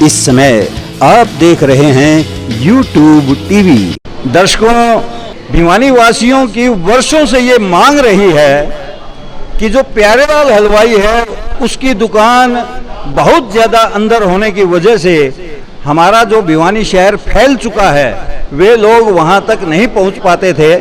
इस समय आप देख रहे हैं YouTube टीवी। दर्शकों, भिवानी वासियों की वर्षों से ये मांग रही है कि जो प्यारेलाल हलवाई है उसकी दुकान बहुत ज़्यादा अंदर होने की वजह से हमारा जो भिवानी शहर फैल चुका है, वे लोग वहाँ तक नहीं पहुँच पाते थे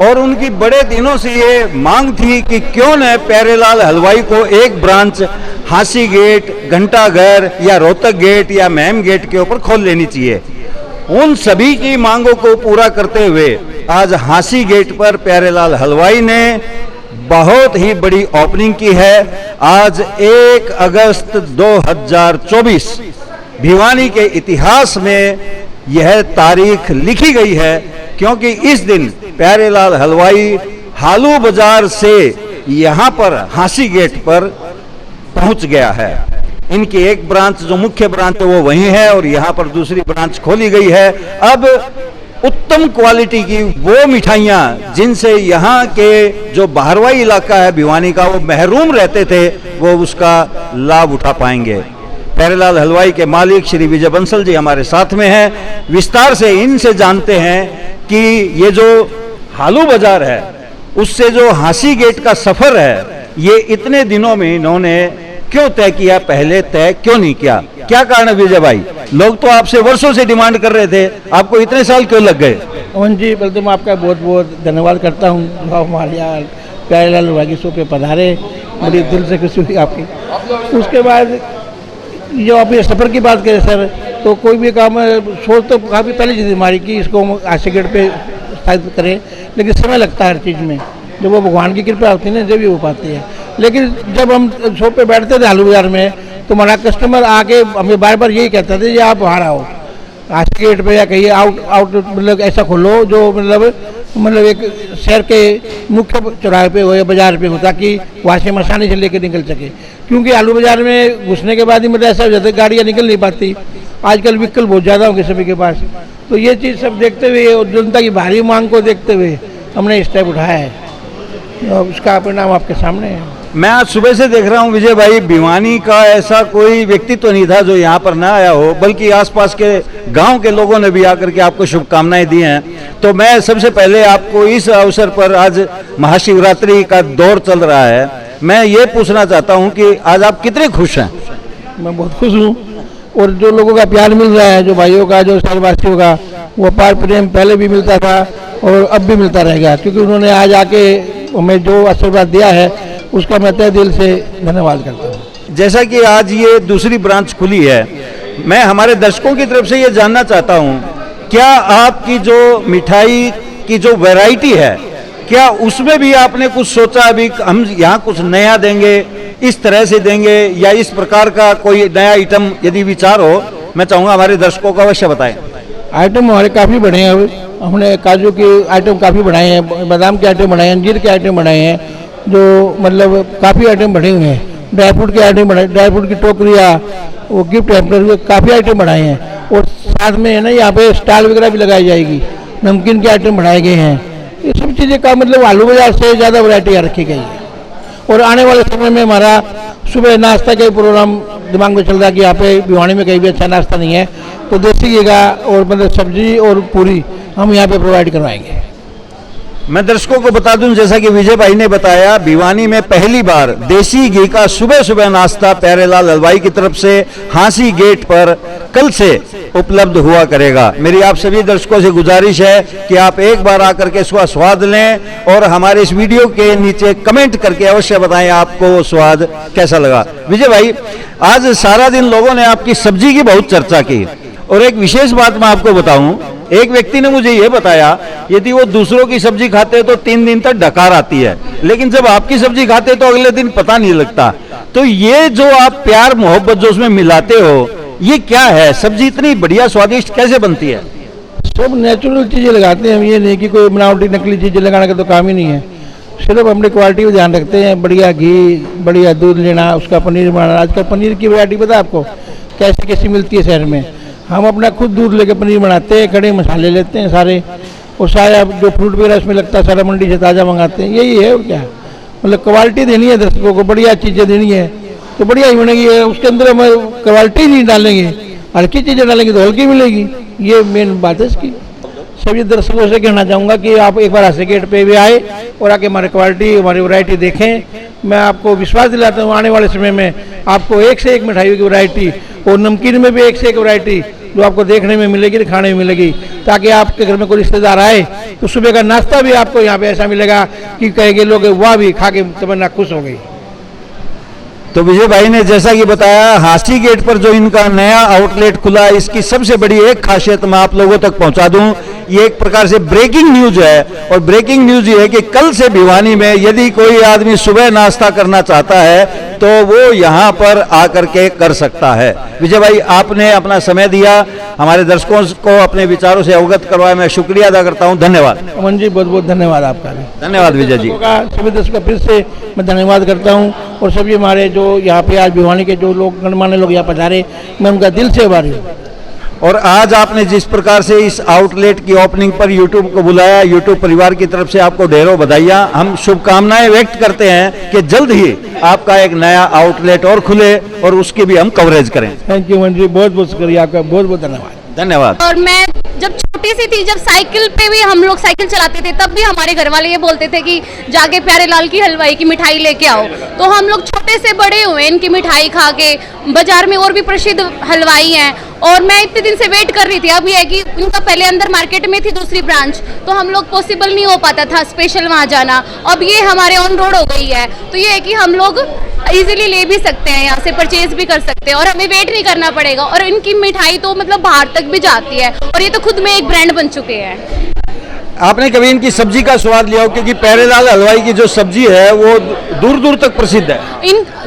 और उनकी बड़े दिनों से ये मांग थी कि क्यों न प्यारेलाल हलवाई को एक ब्रांच हांसी गेट, घंटाघर या रोहतक गेट या महम गेट के ऊपर खोल लेनी चाहिए। उन सभी की मांगों को पूरा करते हुए आज हांसी गेट पर प्यारेलाल हलवाई ने बहुत ही बड़ी ओपनिंग की है। आज 1 अगस्त 2024 भिवानी के इतिहास में यह तारीख लिखी गई है, क्योंकि इस दिन प्यारेलाल हलवाई हालू बाजार से यहाँ पर हांसी गेट पर पहुँच गया है। इनकी एक ब्रांच जो मुख्य ब्रांच है वो वहीं है और यहाँ पर दूसरी ब्रांच खोली गई है। अब उत्तम क्वालिटी की वो मिठाइयाँ जिनसे यहाँ के जो बाहरवाई इलाका है भिवानी का वो महरूम रहते थे, वो उसका लाभ उठा पाएंगे। प्यारेलाल हलवाई के मालिक श्री विजय बंसल जी हमारे साथ में हैं। विस्तार से इनसे जानते हैं कि ये जो हालू बाजार है उससे जो हांसी गेट का सफर है, ये इतने दिनों में इन्होंने क्यों तय किया, पहले तय क्यों नहीं किया, क्या कारण है विजय भाई? लोग तो आपसे वर्षों से डिमांड कर रहे थे, आपको इतने साल क्यों लग गए? मोहन जी, पहले तो मैं आपका बहुत बहुत धन्यवाद करता हूँ। हमारे यहाँ प्यारेलाल हलवाई की शो पे पधारे, बड़ी दिल से खुशी हुई आपकी। उसके बाद जो आप ये सफ़र की बात करें सर, तो कोई भी काम सोच तो काफ़ी पहले चीज़ हमारी कि इसको हम हांसी गेट पे स्थापित करें, लेकिन समय लगता है हर चीज़ में। जब वो भगवान की कृपा होती है ना, जब ही हो पाती है। लेकिन जब हम शॉप पे बैठते थे हालू बाजार में, तो हमारा कस्टमर आके हमें बार बार यही कहता था कि आप बाहर आओ हांसी गेट पे या कहीं आउट मतलब ऐसा खोलो जो मतलब एक शहर के मुख्य चौराहे पे हो या बाजार पे हो, ताकि वहाँ से हम आसानी से लेकर निकल सके। क्योंकि आलू बाजार में घुसने के बाद ही मतलब ऐसा हो जाता है गाड़ियाँ निकल नहीं पाती। आजकल व्हीकल बहुत ज़्यादा होंगे सभी के पास, तो ये चीज़ सब देखते हुए और जनता की भारी मांग को देखते हुए हमने स्टेप उठाया है। उसका परिणाम आपके सामने है। मैं आज सुबह से देख रहा हूँ विजय भाई, भिवानी का ऐसा कोई व्यक्ति तो नहीं था जो यहाँ पर ना आया हो, बल्कि आसपास के गांव के लोगों ने भी आकर के आपको शुभकामनाएं दी हैं। तो मैं सबसे पहले आपको इस अवसर पर, आज महाशिवरात्रि का दौर चल रहा है, मैं ये पूछना चाहता हूँ कि आज आप कितने खुश हैं? मैं बहुत खुश हूँ, और जो लोगों का प्यार मिल रहा है, जो भाइयों का, जो शहरवासियों का, वो अपार प्रेम पहले भी मिलता था और अब भी मिलता रहेगा। क्योंकि उन्होंने आज आके हमें जो आशीर्वाद दिया है उसका मैं तहे दिल से धन्यवाद करता हूँ। जैसा कि आज ये दूसरी ब्रांच खुली है, मैं हमारे दर्शकों की तरफ से ये जानना चाहता हूँ, क्या आपकी जो मिठाई की जो वैरायटी है, क्या उसमें भी आपने कुछ सोचा अभी हम यहाँ कुछ नया देंगे, इस तरह से देंगे, या इस प्रकार का कोई नया आइटम यदि विचार हो, मैं चाहूँगा हमारे दर्शकों को अवश्य बताएं। आइटम हमारे काफ़ी बढ़े हैं। हमने काजू के आइटम काफ़ी बढ़ाए हैं, बादाम के आइटम बढ़ाए हैं, अंजीर के आइटम बढ़ाए हैं, जो मतलब काफ़ी आइटम बढ़े हुए हैं। ड्राई फ्रूट के आइटम बढ़ाए, ड्राई फ्रूट की टोकरियाँ, वो गिफ्ट हैम्पर, काफ़ी आइटम बढ़ाए हैं। और साथ में है ना, यहाँ पे स्टॉल वगैरह भी लगाई जाएगी, नमकीन के आइटम बढ़ाए गए हैं। ये सब चीज़ें का मतलब आलू बाजार से ज़्यादा वैरायटी रखी गई है। और आने वाले समय में हमारा सुबह नाश्ता का प्रोग्राम दिमाग में चल रहा है कि यहाँ पे भिवानी में कहीं भी अच्छा नाश्ता नहीं है, तो देसी घी का और मतलब सब्जी और पूरी हम यहाँ पे प्रोवाइड करवाएंगे। मैं दर्शकों को बता दूं, जैसा कि विजय भाई ने बताया, भिवानी में पहली बार देसी घी का सुबह सुबह नाश्ता प्यारेलाल हलवाई की तरफ से हांसी गेट पर कल से उपलब्ध हुआ करेगा। मेरी आप सभी दर्शकों से गुजारिश है कि आप एक बार आकर के इसका स्वाद लें और हमारे इस वीडियो के नीचे कमेंट करके अवश्य बताएं आपको स्वाद कैसा लगा। विजय भाई, आज सारा दिन लोगों ने आपकी सब्जी की बहुत चर्चा की, और एक विशेष बात मैं आपको बताऊं, एक व्यक्ति ने मुझे ये बताया, यदि वो दूसरों की सब्जी खाते तो 3 दिन तक डकार आती है, लेकिन जब आपकी सब्जी खाते तो अगले दिन पता नहीं लगता। तो ये जो आप प्यार मोहब्बत जो उसमें मिलाते हो, ये क्या है? सब्जी इतनी बढ़िया स्वादिष्ट कैसे बनती है? सब नेचुरल चीज़ें लगाते हैं हम, ये नहीं कि कोई बनावटी नकली चीज़ें लगाने का तो काम ही नहीं है। सिर्फ अपनी क्वालिटी को ध्यान रखते हैं, बढ़िया घी, बढ़िया दूध लेना, उसका पनीर बनाना। आजकल पनीर की वैरायटी पता है आपको कैसी कैसी मिलती है शहर में? हम अपना खुद दूध लेके पनीर बनाते हैं, खड़े मसाले लेते हैं सारे, और सारा जो फ्रूट वगैरह इसमें लगता है सारा मंडी से ताज़ा मंगाते हैं। यही है और क्या, मतलब क्वालिटी देनी है दर्शकों को, बढ़िया चीज़ें देनी है तो बढ़िया ही बनेगी। उसके अंदर हम क्वालिटी नहीं डालेंगे हल्की चीज़ें डालेंगे तो हल्की मिलेगी, ये मेन बात है इसकी। सभी दर्शकों से कहना चाहूँगा कि आप एक बार हंसे गेट पे भी आए और आके हमारी क्वालिटी, हमारी वैरायटी देखें। मैं आपको विश्वास दिलाता हूँ आने वाले समय में आपको एक से एक मिठाइयों की वैरायटी और नमकीन में भी एक से एक वैरायटी जो आपको देखने में मिलेगी, खाने में मिलेगी, ताकि आपके घर में कोई रिश्तेदार आए तो सुबह का नाश्ता भी आपको यहाँ पे ऐसा मिलेगा कि कहेंगे लोग वाह भी खा के तमन्ना खुश हो गई। तो विजय भाई ने जैसा कि बताया, हांसी गेट पर जो इनका नया आउटलेट खुला है, इसकी सबसे बड़ी एक खासियत मैं आप लोगों तक पहुंचा दूं, ये एक प्रकार से ब्रेकिंग न्यूज है। और ब्रेकिंग न्यूज ये है कि कल से भिवानी में यदि कोई आदमी सुबह नाश्ता करना चाहता है तो वो यहाँ पर आकर के कर सकता है। विजय भाई, आपने अपना समय दिया, हमारे दर्शकों को अपने विचारों से अवगत करवाया, मैं शुक्रिया अदा करता हूँ। धन्यवाद अमन जी, बहुत बहुत धन्यवाद आपका भी। धन्यवाद विजय जी। सभी दर्शकों का फिर से मैं धन्यवाद करता हूँ और सभी हमारे जो यहाँ पे आज भिवानी के जो लोग गणमान्य लोग यहाँ पधारे, मैं उनका दिल से आभारी हूँ। और आज आपने जिस प्रकार से इस आउटलेट की ओपनिंग पर यूट्यूब को बुलाया, यूट्यूब परिवार की तरफ से आपको ढेरों बधाइयाँ। हम शुभकामनाएं व्यक्त करते हैं कि जल्द ही आपका एक नया आउटलेट और खुले और उसकी भी हम कवरेज करें। थैंक यू मन जी, बहुत बहुत शुक्रिया आपका, बहुत बहुत धन्यवाद। धन्यवाद। और मैं जब छोटी सी थी, जब साइकिल पे भी हम लोग साइकिल चलाते थे, तब भी हमारे घर वाले ये बोलते थे कि जाके प्यारेलाल की हलवाई की मिठाई लेके आओ। तो हम लोग छोटे से बड़े हुए इनकी मिठाई खा के। बाजार में और भी प्रसिद्ध हलवाई हैं और मैं इतने दिन से वेट कर रही थी। अब ये है कि इनका पहले अंदर मार्केट में थी दूसरी ब्रांच, तो हम लोग पॉसिबल नहीं हो पाता था स्पेशल वहाँ जाना। अब ये हमारे ऑन रोड हो गई है, तो ये है कि हम लोग इजीली ले भी सकते हैं, यहाँ से परचेज भी कर सकते हैं और हमें वेट नहीं करना पड़ेगा। और इनकी मिठाई तो मतलब बाहर तक भी जाती है और ये तो खुद में एक ब्रांड बन चुके हैं। आपने कभी इनकी सब्जी का स्वाद लिया हो? क्योंकि प्यारेलाल हलवाई की जो सब्जी है वो दूर दूर तक प्रसिद्ध है।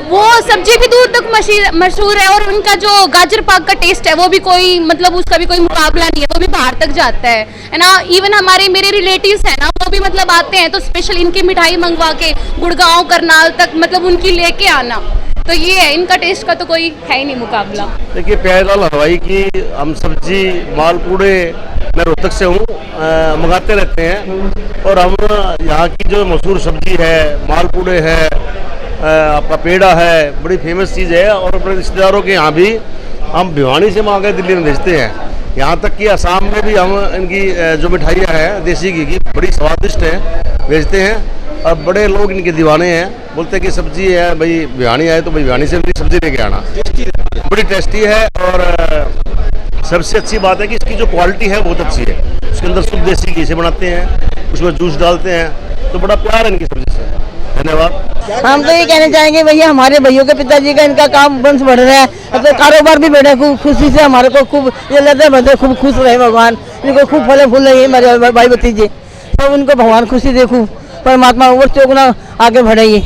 वो सब्जी भी दूर तक मशहूर है और उनका जो गाजर पाक का टेस्ट है वो भी कोई मतलब उसका भी कोई मुकाबला नहीं है, वो भी बाहर तक जाता है ना। इवन हमारे मेरे रिलेटिव्स हैं ना, वो भी मतलब आते हैं तो स्पेशल इनकी मिठाई मंगवा के गुड़गांव करनाल तक मतलब उनकी लेके आना। तो ये है, इनका टेस्ट का तो कोई है ही नहीं मुकाबला। देखिए, प्यारेलाल हलवाई की हम सब्जी मालपूड़े, मैं रोहतक से हूँ, मंगाते रहते हैं। और हम यहाँ की जो मशहूर सब्जी है, मालपूड़े है, आपका पेड़ा है, बड़ी फेमस चीज़ है। और अपने रिश्तेदारों के यहाँ भी हम भिवानी से मंगा के दिल्ली में भेजते हैं। यहाँ तक कि असम में भी हम इनकी जो मिठाइयाँ हैं देसी घी की बड़ी स्वादिष्ट है, भेजते हैं। और बड़े लोग इनके दीवाने हैं, बोलते हैं कि सब्जी है भाई, भिवानी आए तो भाई भिवानी से भी सब्जी लेके आना। बड़ी टेस्टी है और सबसे अच्छी बात है कि इसकी जो क्वालिटी है बहुत अच्छी है। उसके अंदर शुद्ध देसी घी से बनाते हैं, उसमें जूस डालते हैं, तो बड़ा प्यार है इनकी सब्जी से। धन्यवाद। हम तो ये कहना चाहेंगे भैया, हमारे भाइयों के पिताजी का इनका काम वंश बढ़ रहा है, तो कारोबार भी बढ़े खूब खुशी से। हमारे को खूब ये लगता है बंदे खूब खुश रहे, भगवान इनको खूब फले फूल रही है हमारे भाई भतीजे, तो उनको भगवान खुशी दे, खूब परमात्मा और चौगुना आगे बढ़ाइए,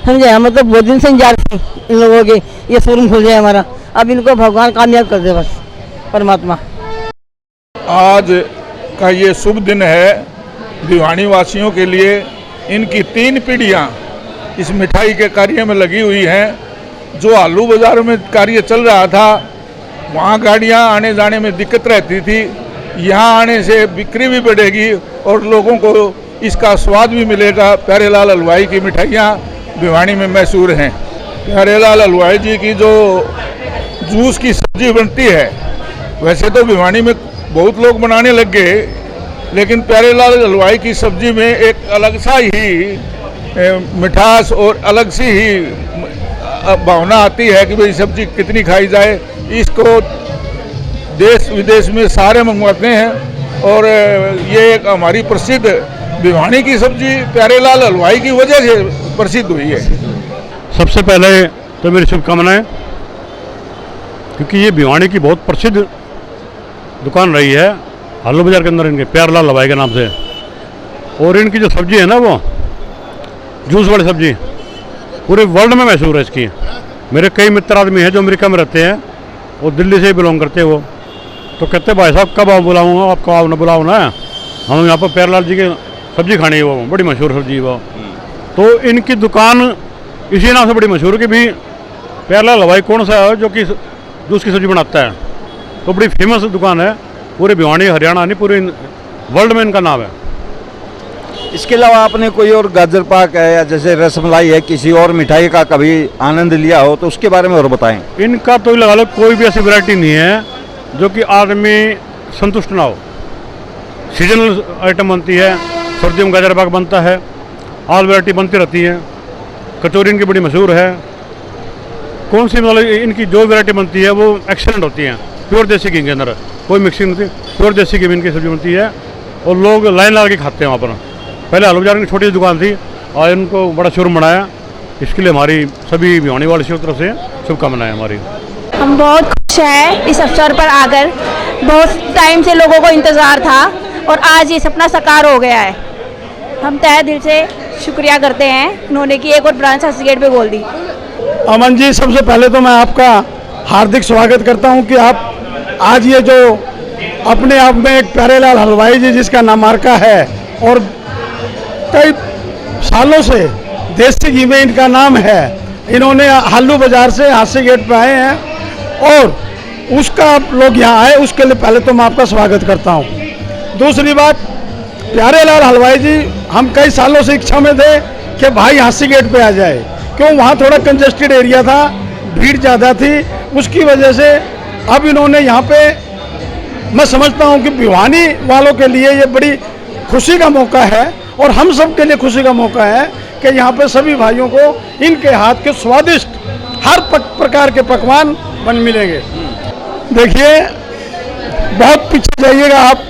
समझे। हम तो बहुत दिन से इंतजार थे इन लोगों के, ये शोरूम खुल जाए हमारा, अब इनको भगवान कामयाब कर दे बस परमात्मा। आज का ये शुभ दिन है भिवानी वासियों के लिए। इनकी 3 पीढ़ियाँ इस मिठाई के कार्य में लगी हुई हैं। जो आलू बाज़ार में कार्य चल रहा था, वहाँ गाड़ियाँ आने जाने में दिक्कत रहती थी, यहाँ आने से बिक्री भी बढ़ेगी और लोगों को इसका स्वाद भी मिलेगा। प्यारेलाल हलवाई की मिठाइयाँ भिवानी में मशहूर हैं। प्यारेलाल हलवाई जी की जो जूस की सब्जी बनती है, वैसे तो भिवानी में बहुत लोग बनाने लग गए, लेकिन प्यारेलाल हलवाई की सब्जी में एक अलग सा ही मिठास और अलग सी ही भावना आती है कि भाई सब्जी कितनी खाई जाए। इसको देश विदेश में सारे मंगवाते हैं और ये एक हमारी प्रसिद्ध भिवानी की सब्जी प्यारेलाल हलवाई की वजह से प्रसिद्ध हुई है। सबसे पहले तो मेरी शुभकामनाएं, क्योंकि ये भिवानी की बहुत प्रसिद्ध दुकान रही है आलू बाज़ार के अंदर, इनके प्यारेलाल हलवाई के नाम से। और इनकी जो सब्जी है ना, वो जूस वाली सब्जी पूरे वर्ल्ड में मशहूर है इसकी। मेरे कई मित्र आदमी हैं जो अमेरिका में रहते हैं और दिल्ली से बिलोंग करते हैं, वो तो कहते भाई साहब कब आप बुलाऊँगा, आपको आप ना बुलाओ ना, हम यहाँ पर प्यारेलाल जी की सब्जी खानी है, वो बड़ी मशहूर सब्जी वो। तो इनकी दुकान इसी नाम से बड़ी मशहूर कि भी प्यारेलाल हलवाई कौन सा है जो कि जूस की सब्जी बनाता है, तो बड़ी फेमस दुकान है। पूरे भिवानी हरियाणा नहीं, पूरे वर्ल्ड में इनका नाम है। इसके अलावा आपने कोई और गाजर पाक है या जैसे रसमलाई है, किसी और मिठाई का कभी आनंद लिया हो तो उसके बारे में और बताएं। इनका तो लगा लो कोई भी ऐसी वैरायटी नहीं है जो कि आदमी संतुष्ट ना हो। सीजनल आइटम बनती है, सर्दियों में गाजर पाक बनता है, ऑल वैरायटी बनती रहती है। कचौरी इनकी बड़ी मशहूर है। कौन सी मतलब इनकी जो वैरायटी बनती है वो एक्सेलेंट होती है। प्योर देसी घी के अंदर कोई मिक्सिंग नहीं होती, प्योर देसी घी में इनकी सब्जी बनती है और लोग लाइन लगा के खाते हैं वहाँ पर। पहले आलू बाजार की छोटी सी दुकान थी और इनको बड़ा शोरूम बनाया। इसके लिए हमारी सभी भिवानी वासियों की तरफ से शुभकामनाएं हमारी। हम बहुत खुश हैं इस अवसर पर आकर। बहुत टाइम से लोगों को इंतज़ार था और आज ये सपना साकार हो गया है। हम तहे दिल से शुक्रिया करते हैं उन्होंने कि एक और ब्रांच हंसी गेट पे खोल दी। अमन जी, सबसे पहले तो मैं आपका हार्दिक स्वागत करता हूं कि आप आज ये जो अपने आप में एक प्यारेलाल हलवाई जी जिसका नामार्का है और कई सालों से देसी घी में इनका नाम है, इन्होंने हालू बाजार से हांसी गेट पे आए हैं और उसका आप लोग यहाँ आए, उसके लिए पहले तो मैं आपका स्वागत करता हूँ। दूसरी बात, प्यारेलाल हलवाई जी, हम कई सालों से इच्छा में थे कि भाई हांसी गेट पे आ जाए, क्यों वहाँ थोड़ा कंजेस्टेड एरिया था, भीड़ ज़्यादा थी, उसकी वजह से अब इन्होंने यहाँ पे, मैं समझता हूँ कि भिवानी वालों के लिए ये बड़ी खुशी का मौका है और हम सब के लिए खुशी का मौका है कि यहाँ पे सभी भाइयों को इनके हाथ के स्वादिष्ट हर प्रकार के पकवान बन मिलेंगे। देखिए, बहुत पीछे जाइएगा आप,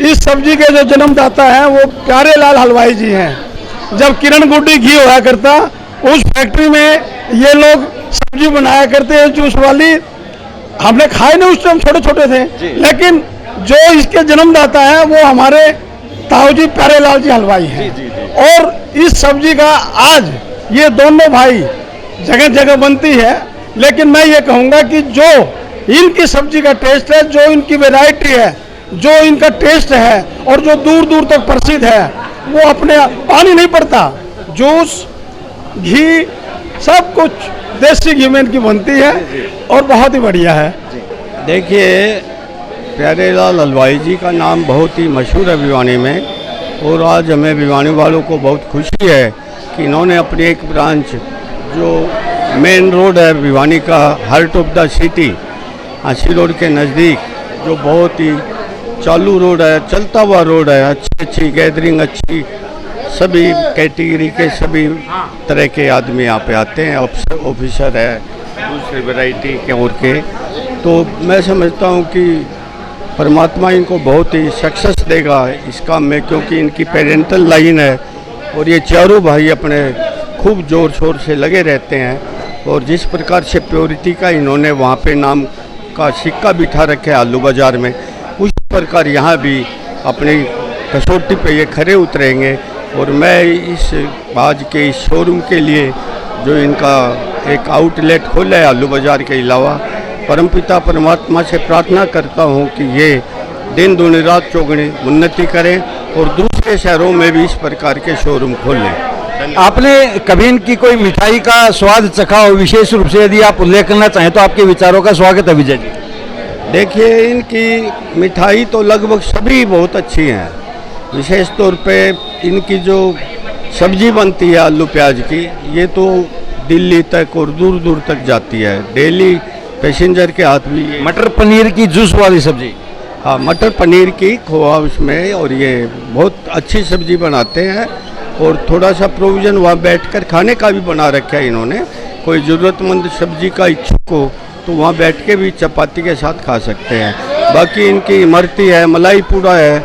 इस सब्जी के जो जन्मदाता हैं वो प्यारेलाल हलवाई जी हैं। जब किरण गुड्डी घी हुआ करता, उस फैक्ट्री में ये लोग सब्जी बनाया करते हैं जूस वाली। हमने खाए नहीं, उस टाइम छोटे छोटे थे, लेकिन जो इसके जन्मदाता है वो हमारे ताऊ जी प्यारेलाल जी हलवाई हैं। और इस सब्जी का आज ये दोनों भाई जगह जगह बनती है, लेकिन मैं ये कहूँगा कि जो इनकी सब्जी का टेस्ट है, जो इनकी वैरायटी है, जो इनका टेस्ट है और जो दूर दूर तक प्रसिद्ध है, वो अपने पानी नहीं पड़ता। जूस, घी, सब कुछ देसी घी में इनकी बनती है और बहुत ही बढ़िया है। देखिए, प्यारेलाल हलवाई जी का नाम बहुत ही मशहूर है भिवानी में और आज हमें भिवानी वालों को बहुत खुशी है कि इन्होंने अपनी एक ब्रांच जो मेन रोड है भिवानी का, heart of the city, Hansi road के नज़दीक, जो बहुत ही चालू रोड है, चलता हुआ रोड है, अच्छी गैदरिंग, अच्छी सभी कैटेगरी के सभी तरह के आदमी यहाँ पे आते हैं, ऑफिसर है, दूसरी वैरायटी के और के। तो मैं समझता हूँ कि परमात्मा इनको बहुत ही सक्सेस देगा इस काम में, क्योंकि इनकी पेरेंटल लाइन है और ये चारों भाई अपने खूब ज़ोर शोर से लगे रहते हैं। और जिस प्रकार से प्योरिटी का इन्होंने वहाँ पे नाम का सिक्का बिठा रखे आलू बाज़ार में, उस प्रकार यहाँ भी अपनी कसौटी पे ये खरे उतरेंगे। और मैं इस आज के इस शोरूम के लिए जो इनका एक आउटलेट खोला है आलू बाज़ार के अलावा, परमपिता परमात्मा से प्रार्थना करता हूँ कि ये दिन दूनी रात चौगुनी उन्नति करें और दूसरे शहरों में भी इस प्रकार के शोरूम खोलें। आपने कभी इनकी कोई मिठाई का स्वाद चखा हो, विशेष रूप से यदि आप उल्लेख करना चाहें तो आपके विचारों का स्वागत है विजय जी। देखिए, इनकी मिठाई तो लगभग सभी बहुत अच्छी हैं। विशेष तौर पे इनकी जो सब्जी बनती है आलू प्याज की, ये तो दिल्ली तक और दूर दूर तक जाती है, डेली पैसेंजर के हाथ भी। मटर पनीर की जूस वाली सब्जी, हाँ, मटर पनीर की खोआ उसमें, और ये बहुत अच्छी सब्जी बनाते हैं। और थोड़ा सा प्रोविज़न वहाँ बैठकर खाने का भी बना रखा है इन्होंने। कोई ज़रूरतमंद सब्जी का इच्छुक हो तो वहाँ बैठ के भी चपाती के साथ खा सकते हैं। बाकी इनकी इमरती है, मलाई पूड़ा है,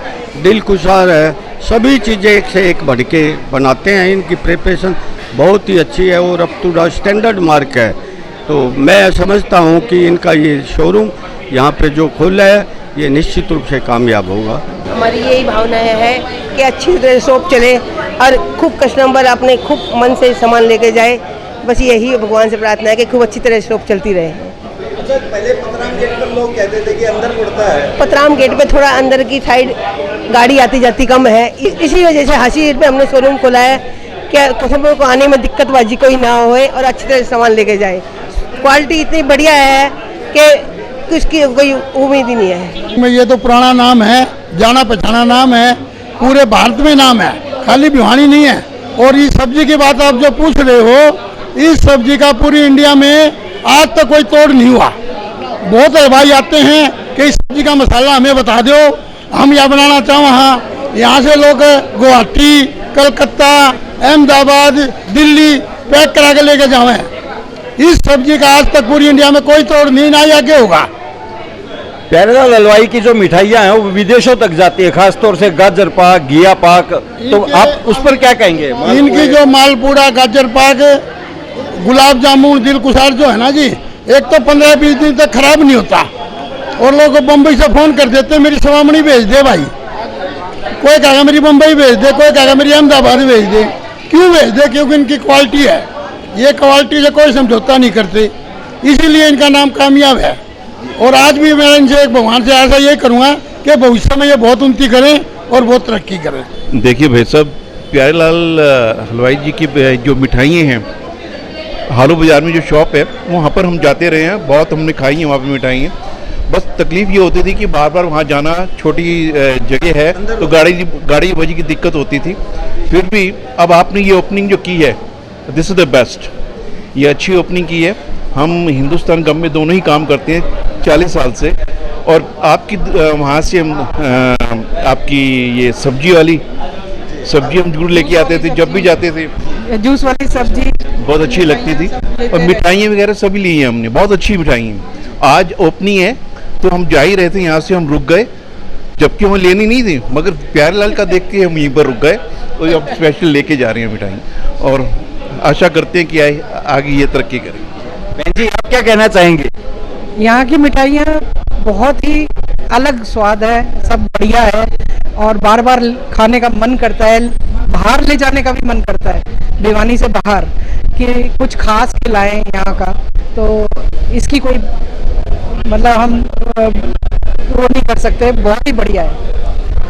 दिल कुशार है, सभी चीज़ें एक से एक बढ़ के बनाते हैं। इनकी प्रिपरेशन बहुत ही अच्छी है और up to the standard mark है। तो मैं समझता हूँ कि इनका ये शोरूम यहाँ पे जो खोला है ये निश्चित रूप से कामयाब होगा। हमारी यही भावना है कि अच्छी तरह शॉप चले और खूब कस्टमर अपने खूब मन से सामान लेके जाए। बस यही भगवान से प्रार्थना है कि खूब अच्छी तरह शॉप चलती रहे। अच्छा, पहले पतराम गेट पर लोग कहते थे कि अंदर पड़ता है। पतराम गेट पे थोड़ा अंदर की साइड गाड़ी आती जाती कम है, इसी वजह से हांसी गेट पे हमने शोरूम खोला है कि कस्टमर को आने में दिक्कतबाजी कोई ना होए और अच्छी तरह सामान लेके जाए। क्वालिटी इतनी बढ़िया है कि उसकी कोई उम्मीद ही नहीं है। ये तो पुराना नाम है, जाना पहचाना नाम है, पूरे भारत में नाम है। खाली भिवानी नहीं है। और इस सब्जी की बात आप जो पूछ रहे हो, इस सब्जी का पूरी इंडिया में आज तक कोई तोड़ नहीं हुआ। बहुत हलवाई आते हैं कि इस सब्जी का मसाला हमें बता दो, हम यहाँ बनाना चाहें। वहाँ यहाँ से लोग गुवाहाटी, कलकत्ता, अहमदाबाद, दिल्ली पैक करा के लेके जावे। इस सब्जी का आज तक पूरी इंडिया में कोई तोड़ नहीं, ना ही आगे होगा। प्यारेलाल हलवाई की जो मिठाइयाँ हैं वो विदेशों तक जाती है, खासतौर से गाजर पाक, घिया पाक, तो आप उस पर क्या कहेंगे? इनकी जो मालपूड़ा, गाजर पाक, गुलाब जामुन, दिलकुशार जो है ना जी, एक तो 15-20 दिन तक खराब नहीं होता। और लोग बम्बई से फोन कर देते मेरी सवामणी भेज दे भाई, कोई कहेगा मेरी बम्बई भेज दे, कोई कहेगा मेरी अहमदाबाद भेज दे। क्यों भेज दे? क्योंकि इनकी क्वालिटी है, ये क्वालिटी से कोई समझौता नहीं करते, इसीलिए इनका नाम कामयाब है। और आज भी मैं इनसे भगवान से ऐसा ये करूँगा कि भविष्य में ये बहुत उन्नति करें और बहुत तरक्की करें। देखिए भाई साहब, प्यारेलाल हलवाई जी की जो मिठाइयाँ हैं, हालू बाज़ार में जो शॉप है वहाँ पर हम जाते रहे हैं, बहुत हमने खाई हैं वहाँ पर मिठाइयाँ। बस तकलीफ़ ये होती थी कि बार बार वहाँ जाना, छोटी जगह है तो गाड़ी वजह की दिक्कत होती थी। फिर भी अब आपने ये ओपनिंग जो की है, दिस इज़ द बेस्ट, ये अच्छी ओपनिंग की है। हम हिंदुस्तान गम में दोनों ही काम करते हैं 40 साल से, और आपकी वहाँ से आपकी ये सब्जी वाली सब्जी हम जरूर लेके आते थे, जब भी जाते थे। जूस वाली सब्जी बहुत अच्छी लगती थी, और मिठाइयाँ वगैरह सभी ली हैं हमने, बहुत अच्छी मिठाइयाँ। आज ओपनिंग है तो हम जा ही रहे थे, यहाँ से हम रुक गए, जबकि हमें लेनी नहीं थी, मगर प्यारेलाल का देख के हम यहीं पर रुक गए, तो अब स्पेशल लेके जा रहे हैं मिठाई, और आशा करते हैं कि आगे ये तरक्की करें। बहन जी, आप क्या कहना चाहेंगे? यहाँ की मिठाइयाँ बहुत ही अलग स्वाद है, सब बढ़िया है, और बार बार खाने का मन करता है, बाहर ले जाने का भी मन करता है, भिवानी से बाहर, कि कुछ खास खिलाएं यहाँ का। तो इसकी कोई मतलब हम वो नहीं कर सकते, बहुत ही बढ़िया है।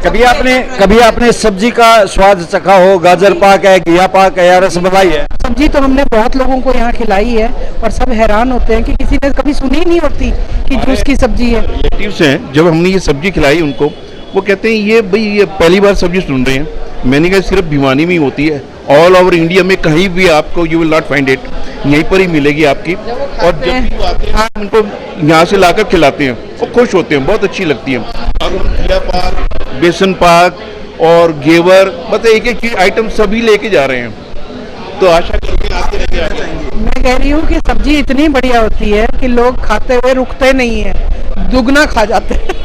कभी आपने सब्जी का स्वाद चखा हो? गाजर पाक है, घिया पाक है या रसमलाई है? सब्जी तो हमने बहुत लोगों को यहाँ खिलाई है, और सब हैरान होते हैं कि किसी ने कभी सुनी ही नहीं होती कि जूस की सब्जी है। रिलेटिव्स हैं, जब हमने ये सब्जी खिलाई उनको, वो कहते हैं ये भाई ये पहली बार सब्जी सुन रहे हैं। मैंने कहा सिर्फ भिवानी में ही होती है, ऑल ओवर इंडिया में कहीं भी आपको you will not find it, यहीं पर ही मिलेगी आपकी। और जब भी वो आते हैं उनको यहाँ से लाकर खिलाते हैं, वो खुश होते हैं, बहुत अच्छी लगती है। अब हम घिया पाक, बेसन पाक और घेवर, मतलब एक एक चीज आइटम सभी लेके जा रहे हैं, तो आशा करते हैं आते रहेंगे। मैं कह रही हूँ कि सब्जी इतनी बढ़िया होती है कि लोग खाते हुए रुकते नहीं है, दुगना खा जाते हैं।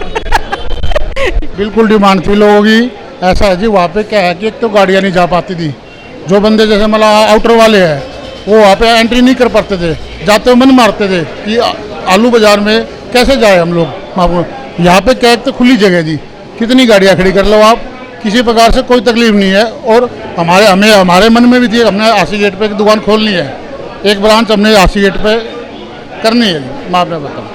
बिल्कुल डिमांड थी लोगों की। ऐसा है जी, वहाँ पे क्या है कि एक तो गाड़ियाँ नहीं जा पाती थी, जो बंदे जैसे मतलब आउटर वाले हैं वो वहाँ पे एंट्री नहीं कर पाते थे, जाते हुए मन मारते थे कि आलू बाज़ार में कैसे जाए हम लोग। यहाँ पे क्या तो खुली जगह जी, कितनी गाड़ियाँ खड़ी कर लो आप, किसी प्रकार से कोई तकलीफ नहीं है। और हमारे मन में भी थी, हमने आसी गेट पे एक दुकान खोलनी है, एक ब्रांच हमने आसी गेट पे करनी है। मैं आपने बताऊँ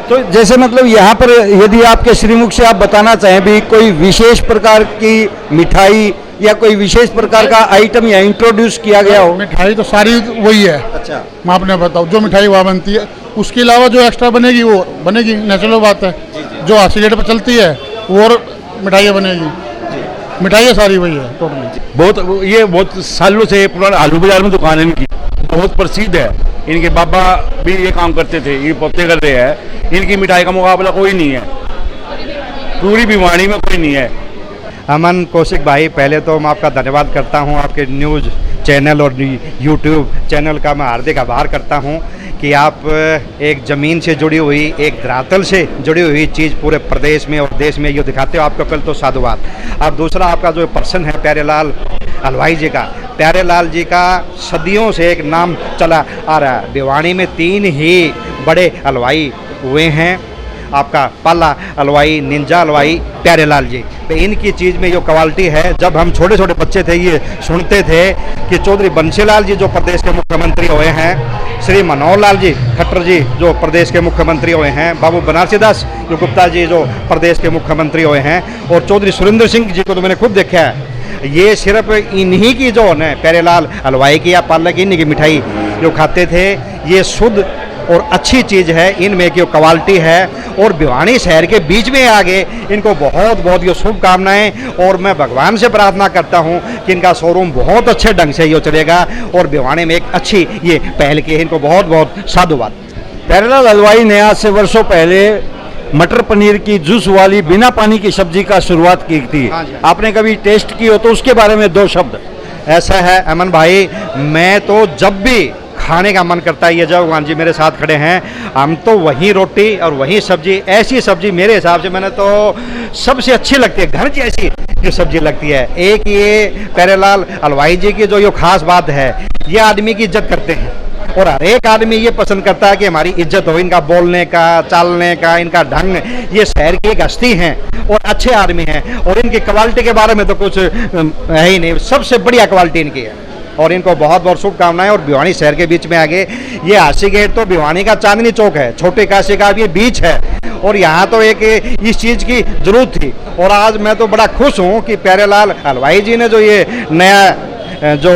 तो जैसे मतलब यहाँ पर यदि आपके श्रीमुख से आप बताना चाहें भी कोई विशेष प्रकार की मिठाई या कोई विशेष प्रकार का आइटम यहाँ इंट्रोड्यूस किया गया हो? मिठाई तो सारी वही है। अच्छा, मैं आपने बताऊँ जो मिठाई वहाँ बनती है, उसके अलावा जो एक्स्ट्रा बनेगी वो बनेगी, नेचुरल बात है। जो आसी गेट पर चलती है वो और मिठाइयाँ बनेगी, मिठाइयाँ सारी वही है टोटली। ये बहुत सालों से पुराना आलू बाजार में दुकान है इनकी, बहुत प्रसिद्ध है। इनके बाबा भी ये काम करते थे, ये पोते कर रहे हैं। इनकी मिठाई का मुकाबला कोई नहीं है, पूरी भिवानी में कोई नहीं है। अमन कौशिक भाई, पहले तो मैं आपका धन्यवाद करता हूं, आपके न्यूज़ चैनल और यूट्यूब चैनल का मैं हार्दिक आभार करता हूं कि आप एक ज़मीन से जुड़ी हुई, एक धरातल से जुड़ी हुई चीज़ पूरे प्रदेश में और देश में ये दिखाते हो। आपका पहले तो साधुवाद। अब दूसरा आपका जो पर्सन है प्यारेलाल हलवाई जी का, प्यारेलाल जी का सदियों से एक नाम चला आ रहा है। भिवानी में 3 ही बड़े हलवाई हुए हैं, आपका पाला हलवाई, निंजा हलवाई, प्यारेलाल जी। तो इनकी चीज़ में जो क्वालिटी है, जब हम छोटे छोटे बच्चे थे ये सुनते थे कि चौधरी बंसीलाल जी जो प्रदेश के मुख्यमंत्री हुए हैं, श्री मनोहर लाल जी खट्टर जी जो प्रदेश के मुख्यमंत्री हुए हैं, बाबू बनारसी दास जो गुप्ता जी जो प्रदेश के मुख्यमंत्री हुए हैं, और चौधरी सुरेंद्र सिंह जी को तो मैंने खुद देखा है। ये सिर्फ इन्हीं की जो है प्यारेलाल हलवाई की या पाला की इन्हीं की मिठाई जो खाते थे, ये शुद्ध और अच्छी चीज़ है, इनमें की क्वालिटी है और भिवानी शहर के बीच में आगे इनको बहुत बहुत ये शुभकामनाएं। और मैं भगवान से प्रार्थना करता हूं कि इनका शोरूम बहुत अच्छे ढंग से ये चलेगा और भिवानी में एक अच्छी ये पहल की है। इनको बहुत बहुत साधुवाद। प्यारेलाल हलवाई ने आज से वर्षों पहले मटर पनीर की जूस वाली बिना पानी की सब्जी का शुरुआत की थी। आपने कभी टेस्ट की हो तो उसके बारे में 2 शब्द। ऐसा है अमन भाई, मैं तो जब भी खाने का मन करता है, ये जो भगवान जी मेरे साथ खड़े हैं, हम तो वही रोटी और वही सब्जी, ऐसी सब्जी मेरे हिसाब से मैंने तो सबसे अच्छी लगती है, घर जैसी जो सब्जी लगती है। एक ये प्यारेलाल हलवाई जी की जो ये खास बात है, ये आदमी की इज्जत करते हैं और हर एक आदमी ये पसंद करता है कि हमारी इज्जत हो। इनका बोलने का, चालने का, इनका ढंग, ये शहर की एक हस्ती हैं और अच्छे आदमी हैं। और इनकी क्वालिटी के बारे में तो कुछ है ही नहीं, सबसे बढ़िया क्वालिटी इनकी है और इनको बहुत बहुत शुभकामनाएं। और भिवानी शहर के बीच में आगे ये हासी गेट तो भिवानी का चांदनी चौक है, छोटे काशी का ये बीच है और यहाँ तो एक इस चीज़ की जरूरत थी। और आज मैं तो बड़ा खुश हूँ कि प्यारेलाल हलवाई जी ने जो ये नया जो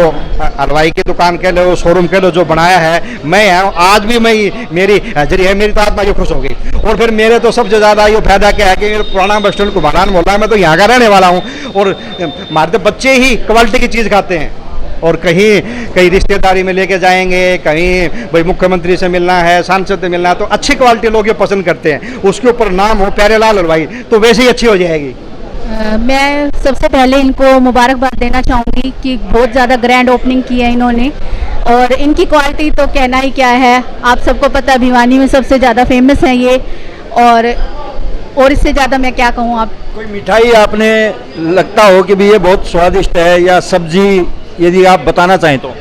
हलवाई की दुकान के लो, शोरूम के लो जो बनाया है, मैं यहाँ आज भी मैं मेरी हाजिरी है, मेरी तो आत्मा जो खुश हो गई। और फिर मेरे तो सबसे ज़्यादा ये फायदा क्या है कि मेरे पुराना बस स्टैंड कुमारान मोहल्ला है, मैं तो यहाँ का रहने वाला हूँ और हमारे तो बच्चे ही क्वालिटी की चीज़ खाते हैं। और कहीं रिश्तेदारी में लेके जाएंगे, कहीं भाई मुख्यमंत्री से मिलना है, सांसद से मिलना है, तो अच्छी क्वालिटी लोग ये पसंद करते हैं। उसके ऊपर नाम हो प्यारेलाल हलवाई तो वैसे ही अच्छी हो जाएगी। मैं सबसे पहले इनको मुबारकबाद देना चाहूँगी कि बहुत ज़्यादा ग्रैंड ओपनिंग की है इन्होंने और इनकी क्वालिटी तो कहना ही क्या है। आप सबको पता है भिवानी में सबसे ज़्यादा फेमस है ये और इससे ज़्यादा मैं क्या कहूँ। आप कोई मिठाई आपने लगता हो कि भी ये बहुत स्वादिष्ट है या सब्जी, यदि आप बताना चाहें तो।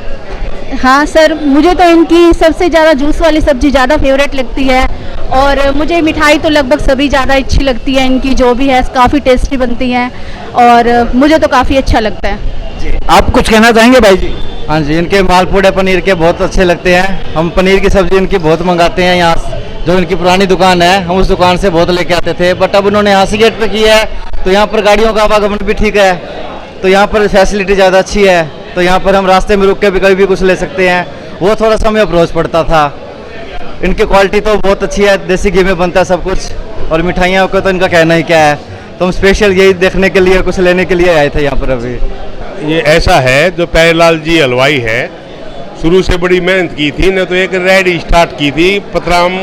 हाँ सर, मुझे तो इनकी सबसे ज़्यादा जूस वाली सब्ज़ी ज़्यादा फेवरेट लगती है और मुझे मिठाई तो लगभग सभी ज़्यादा अच्छी लगती है। इनकी जो भी है काफ़ी टेस्टी बनती हैं और मुझे तो काफ़ी अच्छा लगता है। जी, आप कुछ कहना चाहेंगे भाई जी? हाँ जी, इनके मालपूड़े पनीर के बहुत अच्छे लगते हैं। हम पनीर की सब्ज़ी इनकी बहुत मंगाते हैं यहाँ, जो इनकी पुरानी दुकान है हम उस दुकान से बहुत लेके आते थे, बट अब उन्होंने हासी गेट पर किया है तो यहाँ पर गाड़ियों का आवागमन भी ठीक है, तो यहाँ पर फैसिलिटी ज़्यादा अच्छी है, तो यहाँ पर हम रास्ते में रुक के भी कभी भी कुछ ले सकते हैं। वो थोड़ा समय अप्रोच पड़ता था। इनकी क्वालिटी तो बहुत अच्छी है, देसी घी में बनता है सब कुछ और मिठाइयों का तो इनका कहना ही क्या है। तो हम स्पेशल यही देखने के लिए, कुछ लेने के लिए आए थे यहाँ पर अभी। ये ऐसा है, जो प्यारेलाल जी हलवाई है, शुरू से बड़ी मेहनत की थी न, तो एक रेड स्टार्ट की थी पतराम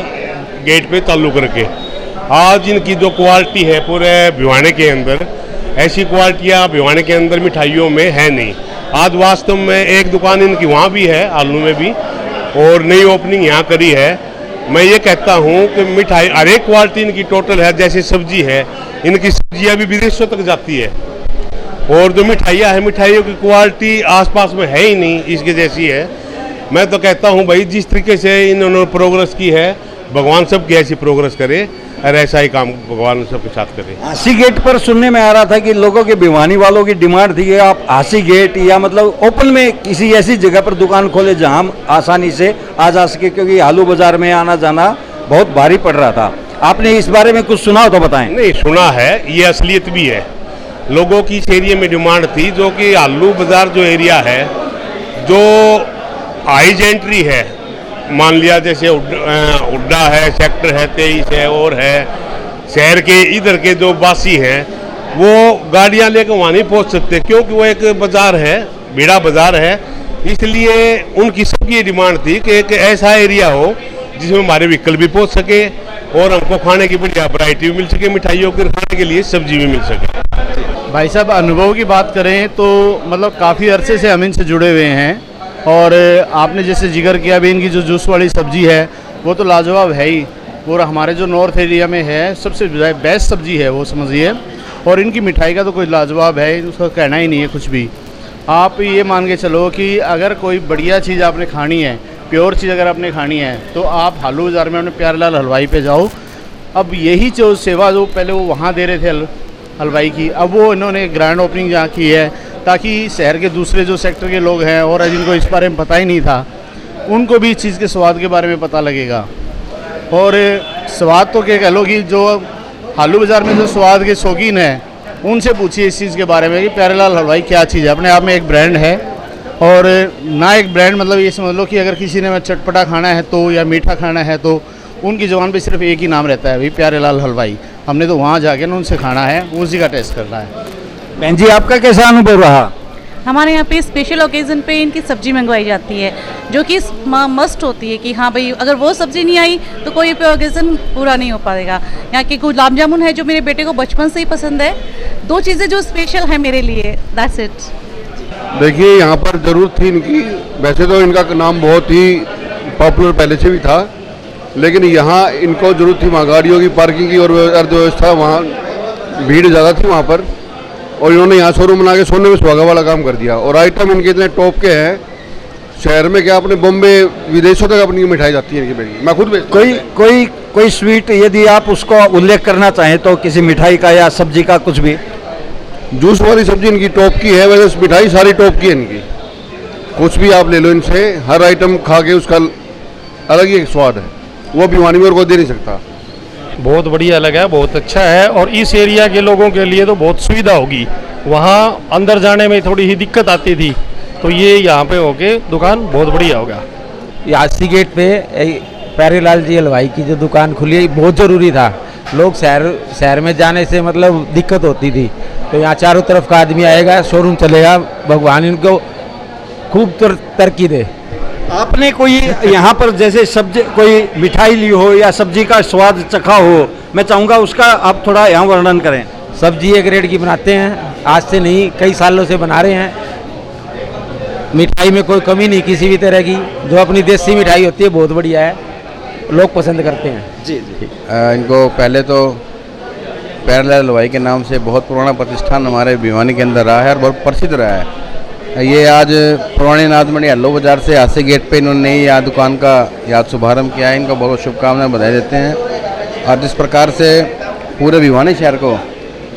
गेट पे चालू करके। आज इनकी जो क्वालिटी है पूरे भिवानी के अंदर, ऐसी क्वालिटियाँ भिवानी के अंदर मिठाइयों में है नहीं। आज वास्तव में एक दुकान इनकी वहाँ भी है, आलू में भी, और नई ओपनिंग यहाँ करी है। मैं ये कहता हूँ कि मिठाई हर एक क्वालिटी इनकी टोटल है। जैसे सब्जी है, इनकी सब्जियाँ भी विदेशों तक जाती है और जो मिठाइयाँ हैं, मिठाइयों की क्वालिटी आसपास में है ही नहीं इसके जैसी है। मैं तो कहता हूँ भाई, जिस तरीके से इन्होंने प्रोग्रेस की है, भगवान सबकी ऐसी प्रोग्रेस करे और ऐसा ही काम भगवान सबके साथ करे। हासी गेट पर सुनने में आ रहा था कि लोगों के भिवानी वालों की डिमांड थी कि आप हासी गेट या मतलब ओपन में किसी ऐसी जगह पर दुकान खोले जहां हम आसानी से आ जा सके, क्योंकि आलू बाजार में आना जाना बहुत भारी पड़ रहा था। आपने इस बारे में कुछ सुना हो तो बताएं। नहीं सुना है, ये असलियत भी है। लोगों की इस एरिया में डिमांड थी, जो कि आलू बाजार जो एरिया है, जो हाई एंट्री है, मान लिया जैसे उड्डा है, सेक्टर है 23 है और है, शहर के इधर के जो वासी हैं वो गाड़ियां लेकर वहाँ नहीं पहुँच सकते, क्योंकि वो एक बाज़ार है, भीड़ा बाज़ार है। इसलिए उनकी सबकी डिमांड थी कि एक ऐसा एरिया हो जिसमें हमारे व्हीकल भी पहुँच सके और हमको खाने की बढ़िया वैरायटी भी मिल सके, मिठाइयों के खाने के लिए सब्जी भी मिल सके। भाई साहब, अनुभव की बात करें तो मतलब काफ़ी अरसे से हम इनसे जुड़े हुए हैं और आपने जैसे जिक्र किया भी, इनकी जो जूस वाली सब्ज़ी है वो तो लाजवाब है ही, और हमारे जो नॉर्थ एरिया में है सबसे बेस्ट सब्ज़ी है वो, समझिए। और इनकी मिठाई का तो कोई लाजवाब है, उसका कहना ही नहीं है कुछ भी। आप ये मान के चलो कि अगर कोई बढ़िया चीज़ आपने खानी है, प्योर चीज़ अगर आपने खानी है, तो आप हालू बाज़ार में अपने प्यारेलाल हलवाई पे जाओ। अब यही जो सेवा जो पहले वो वहाँ दे रहे थे हलवाई की, अब वो इन्होंने ग्रैंड ओपनिंग जहाँ की है, ताकि शहर के दूसरे जो सेक्टर के लोग हैं और जिनको इस बारे में पता ही नहीं था, उनको भी इस चीज़ के स्वाद के बारे में पता लगेगा। और स्वाद तो क्या कह लो कि जो हालू बाज़ार में जो स्वाद के शौकीन हैं, उनसे पूछिए इस चीज़ के बारे में कि प्यारेलाल हलवाई क्या चीज़ है। अपने आप में एक ब्रांड है और ना एक ब्रांड, मतलब ये समझ लो कि अगर किसी ने चटपटा खाना है तो या मीठा खाना है तो उनकी ज़ुबान पे सिर्फ एक ही नाम रहता है, भाई प्यारेलाल हलवाई। हमने तो वहाँ जाके ना उनसे खाना है, उसी का टेस्ट करना है। बहन जी, आपका कैसा अनुभव रहा? हमारे यहाँ पे स्पेशल ओकेज़न पे इनकी सब्ज़ी मंगवाई जाती है, जो कि मस्ट होती है कि हाँ भाई अगर वो सब्ज़ी नहीं आई तो कोई ओकेज़न पूरा नहीं हो पाएगा। यहाँ की गुलाब जामुन है जो मेरे बेटे को बचपन से ही पसंद है। 2 चीज़ें जो स्पेशल है मेरे लिए, दैट्स इट। देखिए, यहाँ पर ज़रूरत थी इनकी। वैसे तो इनका नाम बहुत ही पॉपुलर पहले से भी था, लेकिन यहाँ इनको ज़रूरत थी वहाँ गाड़ियों की पार्किंग की और अर्थव्यवस्था, वहाँ भीड़ ज़्यादा थी वहाँ पर, और इन्होंने यहाँ शोरूम बना के सोने में सुहागा वाला काम कर दिया। और आइटम इनके इतने टॉप के हैं, शहर में क्या अपने बॉम्बे विदेशों तक अपनी मिठाई जाती है इनकी बेटी। मैं खुद बेचता हूँ। कोई स्वीट यदि आप उसको उल्लेख करना चाहें तो किसी मिठाई का या सब्जी का कुछ भी? जूस वाली सब्जी इनकी टॉप की है, वैसे मिठाई सारी टॉप की है इनकी। कुछ भी आप ले लो इनसे, हर आइटम खा के उसका अलग ही एक स्वाद है, वो भिवानी में और कोई दे नहीं सकता। बहुत बढ़िया लगा, बहुत अच्छा है। और इस एरिया के लोगों के लिए तो बहुत सुविधा होगी। वहाँ अंदर जाने में थोड़ी ही दिक्कत आती थी, तो ये यहाँ पे होके दुकान बहुत बढ़िया होगा। यासी गेट पे प्यारेलाल जी हलवाई की जो दुकान खुली है बहुत ज़रूरी था। लोग शहर में जाने से मतलब दिक्कत होती थी, तो यहाँ चारों तरफ का आदमी आएगा, शोरूम चलेगा। भगवान इनको खूब तरक्की दे। आपने कोई यहाँ पर जैसे सब्जी कोई मिठाई ली हो या सब्जी का स्वाद चखा हो, मैं चाहूँगा उसका आप थोड़ा यहाँ वर्णन करें। सब्जी एक रेट की बनाते हैं, आज से नहीं कई सालों से बना रहे हैं। मिठाई में कोई कमी नहीं किसी भी तरह की, जो अपनी देसी मिठाई होती है बहुत बढ़िया है, लोग पसंद करते हैं। जी। इनको पहले तो प्यारेलाल हलवाई के नाम से बहुत पुराना प्रतिष्ठान हमारे भिवानी के अंदर रहा है और बहुत प्रसिद्ध रहा है। ये आज पुराने नाथमंडी हल्लो बाज़ार से हासी गेट पे इन्होंने यहाँ दुकान का याद शुभारम्भ किया है। इनको बहुत शुभकामनाएं, बधाई देते हैं। और जिस प्रकार से पूरे भिवानी शहर को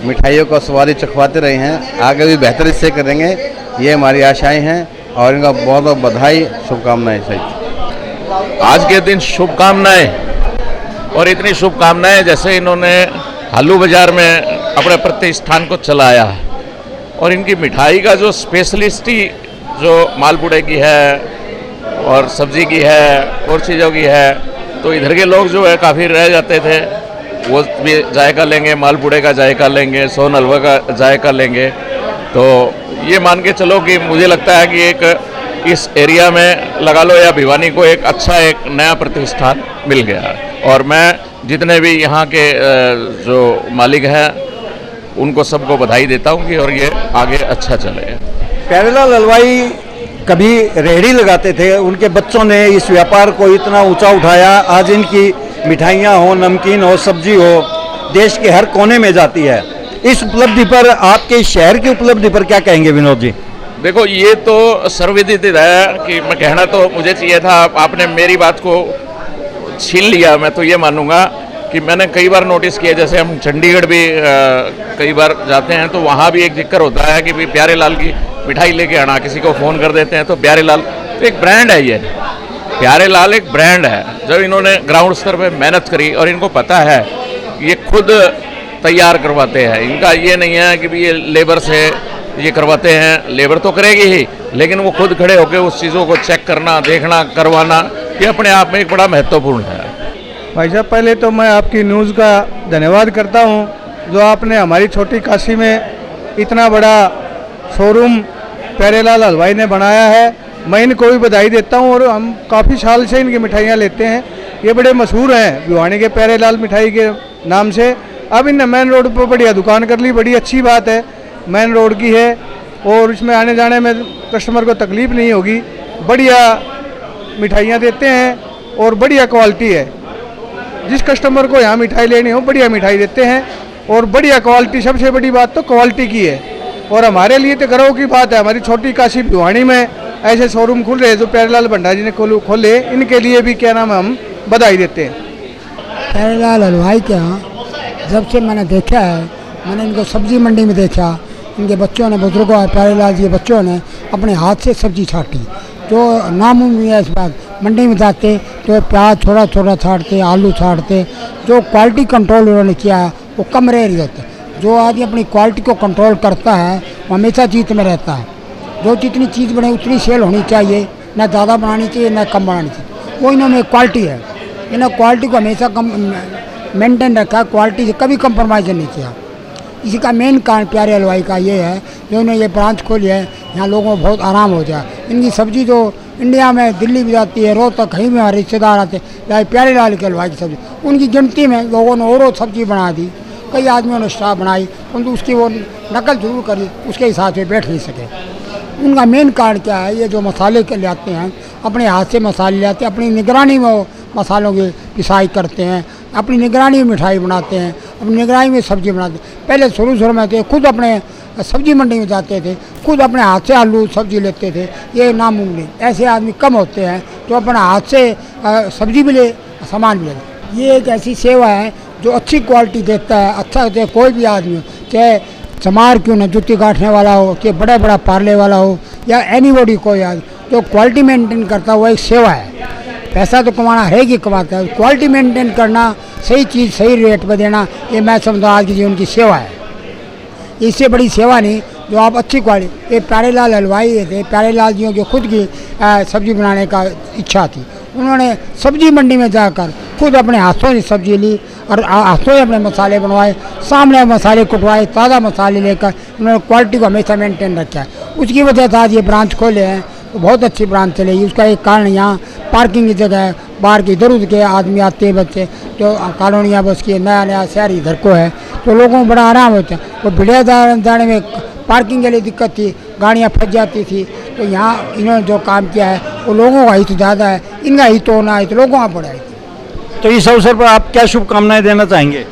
मिठाइयों का स्वाद चखवाते रहे हैं, आगे भी बेहतर इससे करेंगे, ये हमारी आशाएं हैं। और इनका बहुत बहुत बधाई, शुभकामनाएं सही। आज के दिन शुभकामनाएं, और इतनी शुभकामनाएं जैसे इन्होंने हल्लू बाज़ार में अपने प्रतिष्ठान को चलाया है। और इनकी मिठाई का जो स्पेशलिस्टी जो मालपुड़े की है और सब्जी की है और चीज़ों की है, तो इधर के लोग जो है काफ़ी रह जाते थे, वो भी जायका लेंगे, मालपुड़े का जायका लेंगे, सोन हलवा का जायका लेंगे। तो ये मान के चलो कि मुझे लगता है कि एक इस एरिया में लगा लो या भिवानी को एक अच्छा एक नया प्रतिष्ठान मिल गया है। और मैं जितने भी यहाँ के जो मालिक हैं उनको सबको बधाई देता हूँ कि और ये आगे अच्छा चले। प्यारेलाल हलवाई कभी रेहड़ी लगाते थे, उनके बच्चों ने इस व्यापार को इतना ऊंचा उठाया। आज इनकी मिठाइयाँ हो, नमकीन हो, सब्जी हो, देश के हर कोने में जाती है। इस उपलब्धि पर, आपके शहर की उपलब्धि पर क्या कहेंगे विनोद जी? देखो, ये तो सर्वविदित है कि मैं कहना तो मुझे चाहिए था, आपने मेरी बात को छीन लिया। मैं तो ये मानूंगा कि मैंने कई बार नोटिस किया, जैसे हम चंडीगढ़ भी कई बार जाते हैं तो वहाँ भी एक जिक्र होता है कि भाई प्यारेलाल की मिठाई लेके आना, किसी को फ़ोन कर देते हैं तो प्यारेलाल। तो एक ब्रांड है, ये प्यारेलाल एक ब्रांड है। जब इन्होंने ग्राउंड स्तर पे मेहनत करी और इनको पता है ये खुद तैयार करवाते हैं, इनका ये नहीं है कि ये लेबर से ये करवाते हैं। लेबर तो करेगी ही, लेकिन वो खुद खड़े होकर उस चीज़ों को चेक करना, देखना, करवाना, ये अपने आप में एक बड़ा महत्वपूर्ण है। भाई साहब, पहले तो मैं आपकी न्यूज़ का धन्यवाद करता हूं, जो आपने हमारी छोटी काशी में इतना बड़ा शोरूम प्यारेलाल हलवाई ने बनाया है। मैं इनको भी बधाई देता हूं। और हम काफ़ी साल से इनकी मिठाइयाँ लेते हैं, ये बड़े मशहूर हैं भिवानी के प्यारेलाल मिठाई के नाम से। अब इन्हें मेन रोड पर बढ़िया दुकान कर ली, बड़ी अच्छी बात है। मेन रोड की है और इसमें आने जाने में कस्टमर को तकलीफ़ नहीं होगी। बढ़िया मिठाइयाँ देते हैं और बढ़िया क्वालिटी है। जिस कस्टमर को यहाँ मिठाई लेनी हो, बढ़िया मिठाई देते हैं और बढ़िया क्वालिटी। सबसे बड़ी बात तो क्वालिटी की है। और हमारे लिए तो गर्व की बात है, हमारी छोटी काशी भिवानी में ऐसे शोरूम खुल रहे जो प्यारेलाल भंडारी जी ने खोले, इनके लिए भी क्या नाम है, हम बधाई देते हैं। प्यारेलाल हलवाई के यहाँ जब से मैंने देखा है, मैंने इनको सब्जी मंडी में देखा, इनके बच्चों ने, बुजुर्गों, प्यारेलाल जी के बच्चों ने अपने हाथ से सब्जी छाटी, जो नामुमकिन है इस बात। मंडी में जाते तो प्याज थोड़ा थोड़ा छाटते, आलू छाटते, जो क्वालिटी कंट्रोल उन्होंने किया है वो कम रह रही होती। जो आदमी अपनी क्वालिटी को कंट्रोल करता है वो हमेशा जीत में रहता है। जो जितनी चीज़ बने उतनी सेल होनी चाहिए, ना ज़्यादा बनानी चाहिए ना कम बनानी चाहिए। वो इन्होंने क्वालिटी है, इन्होंने क्वालिटी को हमेशा कम मेंटेन रखा, क्वालिटी से कभी कंप्रोमाइज़ नहीं किया। इसी का मेन कारण प्यारे हलवाई का ये है, जो इन्होंने ये ब्रांच खोली है, यहाँ लोगों को बहुत आराम हो जाए। इनकी सब्ज़ी जो इंडिया में दिल्ली भी जाती है, रोहतक कहीं में हमारे रिश्तेदार आते हैं, प्यारे लाल के हलवाई की सब्ज़ी, उनकी गिनती में लोगों ने और सब्ज़ी बना दी। कई आदमियों ने स्टाफ बनाई, परंतु उसकी वो नकल जरूर करी, उसके हिसाब से बैठ नहीं सके। उनका मेन कारण क्या है, ये जो मसाले के लाते हैं, अपने हाथ से मसाले लाते हैं, अपनी निगरानी में वो मसालों की पिसाई करते हैं, अपनी निगरानी में मिठाई बनाते हैं, अपनी निगरानी में सब्ज़ी बनाते हैं। पहले शुरू में थे खुद अपने सब्ज़ी मंडी में जाते थे, खुद अपने हाथ से आलू सब्ज़ी लेते थे। ये नामुमकिन, ऐसे आदमी कम होते हैं जो अपने हाथ से सब्ज़ी भी ले, सामान भी ले। ये एक ऐसी सेवा है जो अच्छी क्वालिटी देता है, अच्छा होता है। कोई भी आदमी हो, चाहे चमार क्यों ना, जुत्ती काटने वाला हो, चाहे बड़ा बड़ा पार्ले वाला हो, या एनीबॉडी कोई आदमी, जो क्वालिटी मेंटेन करता है वो एक सेवा है। पैसा तो कमाना है कि कमाता है, क्वालिटी मेंटेन करना, सही चीज़ सही रेट पर देना, ये मैं समझता हूँ आज की जीवन की सेवा है। इससे बड़ी सेवा नहीं जो आप अच्छी क्वालिटी। ये प्यारे लाल हलवाई थे, प्यारे लाल जी की खुद की सब्ज़ी बनाने का इच्छा थी। उन्होंने सब्ज़ी मंडी में जाकर खुद अपने हाथों से सब्ज़ी ली और हाथों से अपने मसाले बनवाए, सामने मसाले कुटवाए, ताज़ा मसाले लेकर उन्होंने क्वालिटी को हमेशा मेंटेन रखा है। उसकी वजह से आज ये ब्रांच खोले हैं, तो बहुत अच्छी ब्रांच चलेगी। उसका एक कारण यहाँ पार्किंग की जगह है, बाहर की इधर उधर के आदमी आते हैं, बच्चे जो कॉलोनियाँ बस की नया शहर इधर को है, तो लोगों को बड़ा आराम होता है। तो भिड़िया जाने में पार्किंग के लिए दिक्कत थी, गाड़ियाँ फंस जाती थी, तो यहाँ इन्होंने जो काम किया है वो लोगों का हित ज़्यादा है, इनका हित होना है तो लोगों का पड़ा है। तो इस अवसर पर आप क्या शुभकामनाएं देना चाहेंगे?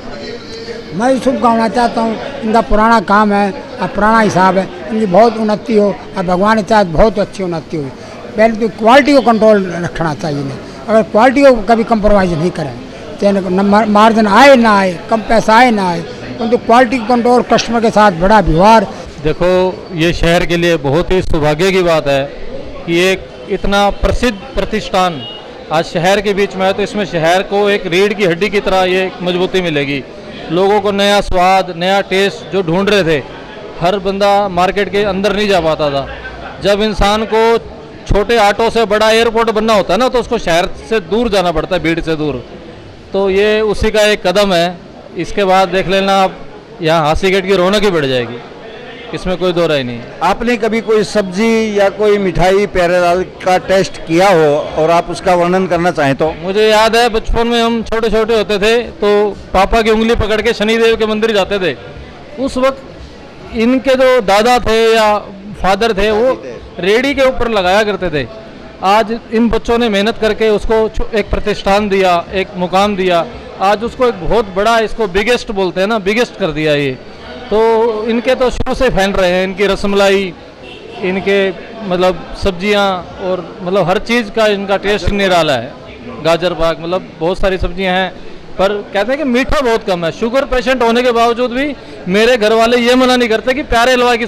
मैं शुभकामना चाहता हूँ, इनका पुराना काम है, अब पुराना हिसाब है, इनकी बहुत उन्नति हो और भगवान चाहे बहुत अच्छी उन्नति हो। पहले तो क्वालिटी को कंट्रोल रखना चाहिए इन्हें, अगर क्वालिटी को कभी कंप्रोमाइज़ नहीं करें, चाहे मार्जिन आए ना आए, कम पैसा आए ना आए, परंतु क्वालिटी कंट्रोल, कस्टमर के साथ बड़ा व्यवहार। देखो, ये शहर के लिए बहुत ही सौभाग्य की बात है कि एक इतना प्रसिद्ध प्रतिष्ठान आज शहर के बीच में है, तो इसमें शहर को एक रीढ़ की हड्डी की तरह ये मजबूती मिलेगी। लोगों को नया स्वाद, नया टेस्ट जो ढूंढ रहे थे, हर बंदा मार्केट के अंदर नहीं जा पाता था। जब इंसान को छोटे ऑटो से बड़ा एयरपोर्ट बनना होता है ना, तो उसको शहर से दूर जाना पड़ता है, भीड़ से दूर। तो ये उसी का एक कदम है। इसके बाद देख लेना आप, यहाँ हासी गेट की रौनक ही बढ़ जाएगी, इसमें कोई दो राय नहीं। आपने कभी कोई सब्जी या कोई मिठाई प्यारे लाल का टेस्ट किया हो और आप उसका वर्णन करना चाहें तो? मुझे याद है बचपन में हम छोटे छोटे होते थे तो पापा की उंगली पकड़ के शनिदेव के मंदिर जाते थे। उस वक्त इनके जो दादा थे या फादर थे वो रेडी के ऊपर लगाया करते थे। आज इन बच्चों ने मेहनत करके उसको एक प्रतिष्ठान दिया, एक मुकाम दिया, आज उसको एक बहुत बड़ा, इसको बिगेस्ट बोलते हैं ना, बिगेस्ट कर दिया ये। तो इनके तो शुरू से फैन रहे हैं, इनकी रसमलाई, इनके मतलब सब्जियां और मतलब हर चीज़ का इनका टेस्ट निराला है। गाजर पाक, मतलब बहुत सारी सब्जियां हैं, पर कहते हैं कि मीठा बहुत कम है। शुगर पेशेंट होने के बावजूद भी मेरे घर वाले ये मना नहीं करते कि प्यारे हलवाई की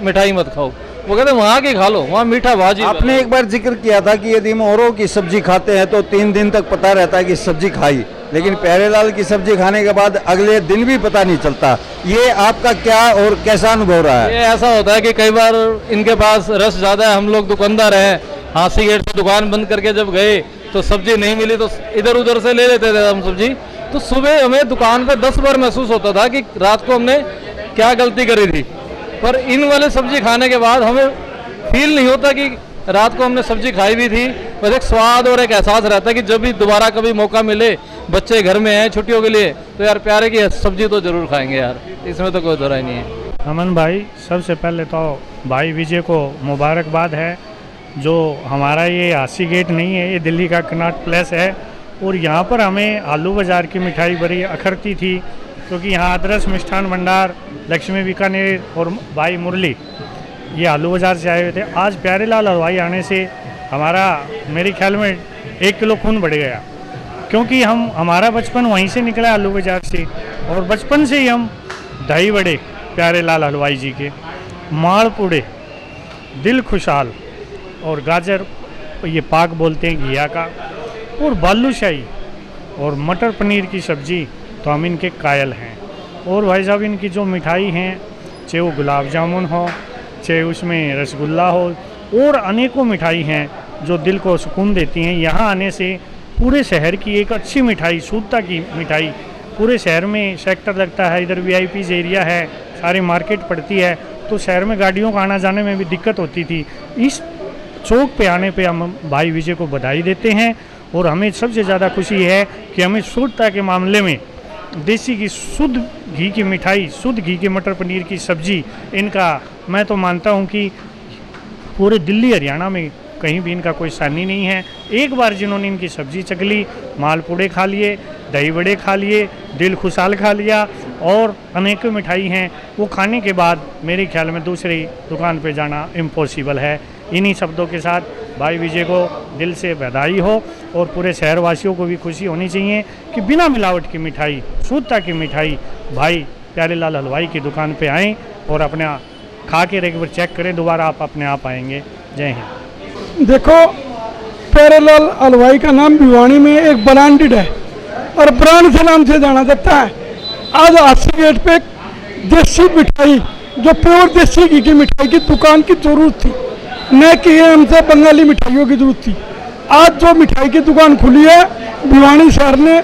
मिठाई मत खाओ, वो कहते हैं वहाँ की खा लो, वहाँ मीठा भाजी। आपने एक बार जिक्र किया था कि यदि हम औरों की सब्जी खाते हैं तो 3 दिन तक पता रहता है कि सब्जी खाई, लेकिन प्यारे लाल की सब्जी खाने के बाद अगले दिन भी पता नहीं चलता। ये आपका क्या और कैसा अनुभव रहा है? ये ऐसा होता है कि कई बार इनके पास रस ज़्यादा है, हम लोग दुकानदार हैं, हासी गेट से दुकान बंद करके जब गए तो सब्जी नहीं मिली तो इधर उधर से ले लेते थे हम सब्जी। तो सुबह हमें दुकान पे 10 बार महसूस होता था कि रात को हमने क्या गलती करी थी, पर इन वाले सब्जी खाने के बाद हमें फील नहीं होता कि रात को हमने सब्जी खाई भी थी। बस एक स्वाद और एक एहसास रहता है कि जब भी दोबारा कभी मौका मिले, बच्चे घर में हैं छुट्टियों के लिए, तो यार प्यारे की सब्जी तो ज़रूर खाएंगे यार, इसमें तो कोई दो राय नहीं है। अमन भाई, सबसे पहले तो भाई विजय को मुबारकबाद है। जो हमारा ये हासी गेट नहीं है, ये दिल्ली का कनॉट प्लेस है और यहाँ पर हमें आलू बाज़ार की मिठाई बड़ी अखरती थी, क्योंकि यहाँ आदर्श मिष्ठान भंडार, लक्ष्मी बीकानेर और भाई मुरली ये आलू बाज़ार से आए हुए थे। आज प्यारे लाल हलवाई आने से हमारा मेरे ख्याल में 1 किलो खून बढ़ गया, क्योंकि हमारा बचपन वहीं से निकला आलू बाज़ार से, और बचपन से ही हम दही बड़े प्यारे लाल हलवाई जी के, मालपुड़े, दिल खुशहाल और गाजर ये पाक बोलते हैं घिया का, और बालूशाही और मटर पनीर की सब्ज़ी, तो हम इनके कायल हैं। और भाई साहब इनकी जो मिठाई हैं, चाहे वो गुलाब जामुन हो चाहे उसमें रसगुल्ला हो और अनेकों मिठाई हैं जो दिल को सुकून देती हैं। यहाँ आने से पूरे शहर की एक अच्छी मिठाई, शुद्धता की मिठाई, पूरे शहर में सेक्टर लगता है, इधर वीआईपी एरिया है, सारी मार्केट पड़ती है, तो शहर में गाड़ियों का आना जाने में भी दिक्कत होती थी। इस चौक पे आने पे हम भाई विजय को बधाई देते हैं और हमें सबसे ज़्यादा खुशी है कि हमें शुद्धता के मामले में देसी की शुद्ध घी की मिठाई, शुद्ध घी के मटर पनीर की सब्जी, इनका मैं तो मानता हूं कि पूरे दिल्ली हरियाणा में कहीं भी इनका कोई सानी नहीं है। एक बार जिन्होंने इनकी सब्जी चख ली, मालपूड़े खा लिए, दही बड़े खा लिए, दिल खुशहाल खा लिया और अनेकों मिठाई हैं, वो खाने के बाद मेरे ख्याल में दूसरी दुकान पे जाना इम्पॉसिबल है। इन्हीं शब्दों के साथ भाई विजय को दिल से बधाई हो और पूरे शहरवासियों को भी खुशी होनी चाहिए कि बिना मिलावट की मिठाई, शुद्धता की मिठाई भाई प्यारेलाल हलवाई की दुकान पे आएँ और अपने खा के एक बार चेक करें, दोबारा आप अपने आप आएंगे। जय हिंद। देखो, प्यारेलाल हलवाई का नाम भिवानी में एक ब्रांडेड है और ब्रांड के नाम से जाना जाता है। आज हासी गेट पे देसी मिठाई, जो प्योर देसी घी की मिठाई की दुकान की जरूरत थी, न कि हमसे बंगाली मिठाइयों की जरूरत थी। आज जो मिठाई की दुकान खुली है भिवानी शहर में,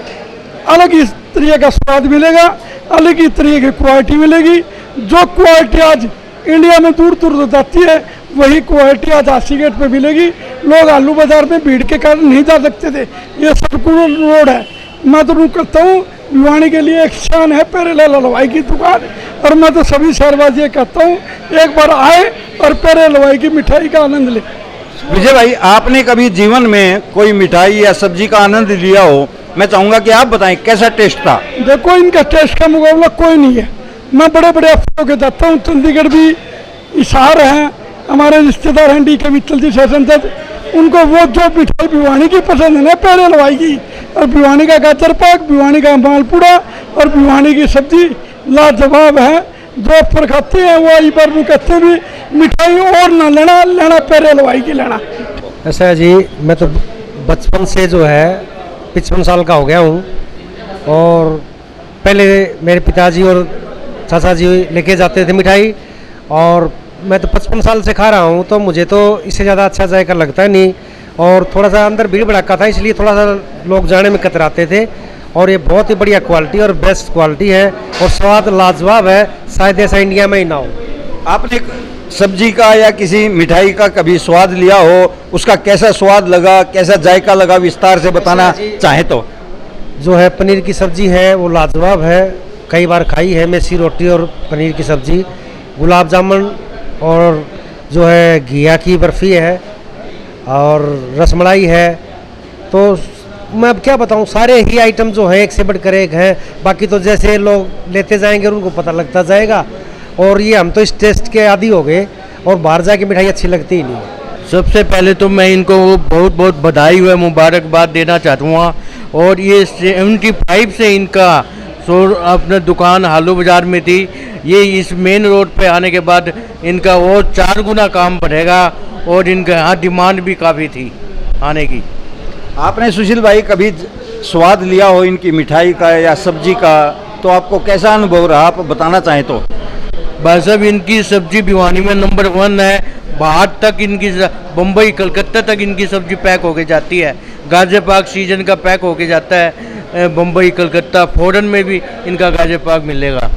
अलग ही तरीके का स्वाद मिलेगा, अलग ही तरीके की क्वालिटी मिलेगी। जो क्वालिटी आज इंडिया में दूर दूर जाती है, वही क्वालिटी आज हासी गेट पे मिलेगी। लोग आलू बाजार में भीड़ के कारण नहीं जा सकते थे, ये सर्कुलर रोड है। मैं तो रूक करता हूँ, भिवानी के लिए एक शान है प्यारेलाल हलवाई की दुकान, और मैं तो सभी शहरवासी कहता हूँ एक बार आए और प्यारेलाल हलवाई की मिठाई का आनंद ले। विजय भाई, आपने कभी जीवन में कोई मिठाई या सब्जी का आनंद लिया हो? मैं चाहूँगा कि आप बताएं कैसा टेस्ट था। देखो, इनका टेस्ट का मुकाबला कोई नहीं है। मैं बड़े बड़े अफसरों के जाता हूँ, चंडीगढ़ भी इशार हैं, हमारे रिश्तेदार हैं डी के मित्तल जी शासन तक, उनको वो जो मिठाई भिवानी की पसंद है ना प्यारेलाल हलवाई की, और भिवानी का गाजर पाक, भिवानी का मालपूड़ा और भिवानी की सब्जी लाजवाब है। जो अफसर खाते हैं वो आई बार कहते हैं भी मिठाई और ना लेना, लेना प्यारेलाल हलवाई की लेना। ऐसा है जी, मैं तो बचपन से जो है 55 साल का हो गया हूँ, और पहले मेरे पिताजी और चाचा जी लेके जाते थे मिठाई, और मैं तो 55 साल से खा रहा हूँ, तो मुझे तो इससे ज़्यादा अच्छा जायका लगता है नहीं। और थोड़ा सा अंदर भीड़ भड़ाका था, इसलिए थोड़ा सा लोग जाने में कतराते थे, और ये बहुत ही बढ़िया क्वालिटी और बेस्ट क्वालिटी है और स्वाद लाजवाब है, शायद ऐसा इंडिया में ही ना हो। आपने सब्जी का या किसी मिठाई का कभी स्वाद लिया हो, उसका कैसा स्वाद लगा, कैसा जायका लगा, विस्तार से बताना चाहे तो। जो है पनीर की सब्जी है वो लाजवाब है, कई बार खाई है मेसी रोटी और पनीर की सब्जी, गुलाब जामुन और जो है घिया की बर्फ़ी है और रसमलाई है। तो मैं अब क्या बताऊं, सारे ही आइटम जो है एक से बढ़कर एक है। बाकी तो जैसे लोग लेते जाएंगे उनको पता लगता जाएगा, और ये हम तो इस टेस्ट के आदी हो गए और बाहर जाके मिठाई अच्छी लगती ही नहीं। सबसे पहले तो मैं इनको बहुत बहुत बधाई व मुबारकबाद देना चाहूँगा, और ये 75 से इनका अपना दुकान हालू बाज़ार में थी, ये इस मेन रोड पे आने के बाद इनका और 4 गुना काम बढ़ेगा, और इनके यहाँ डिमांड भी काफ़ी थी आने की। आपने सुशील भाई कभी स्वाद लिया हो इनकी मिठाई का या सब्जी का, तो आपको कैसा अनुभव रहा, आप बताना चाहें तो। भाई साहब, इनकी सब्जी भिवानी में नंबर 1 है, बाहर तक इनकी बम्बई कलकत्ता तक इनकी सब्जी पैक होके जाती है, गाजर पाक सीजन का पैक होके जाता है, बम्बई कलकत्ता फॉरेन में भी इनका गाजर पाक मिलेगा।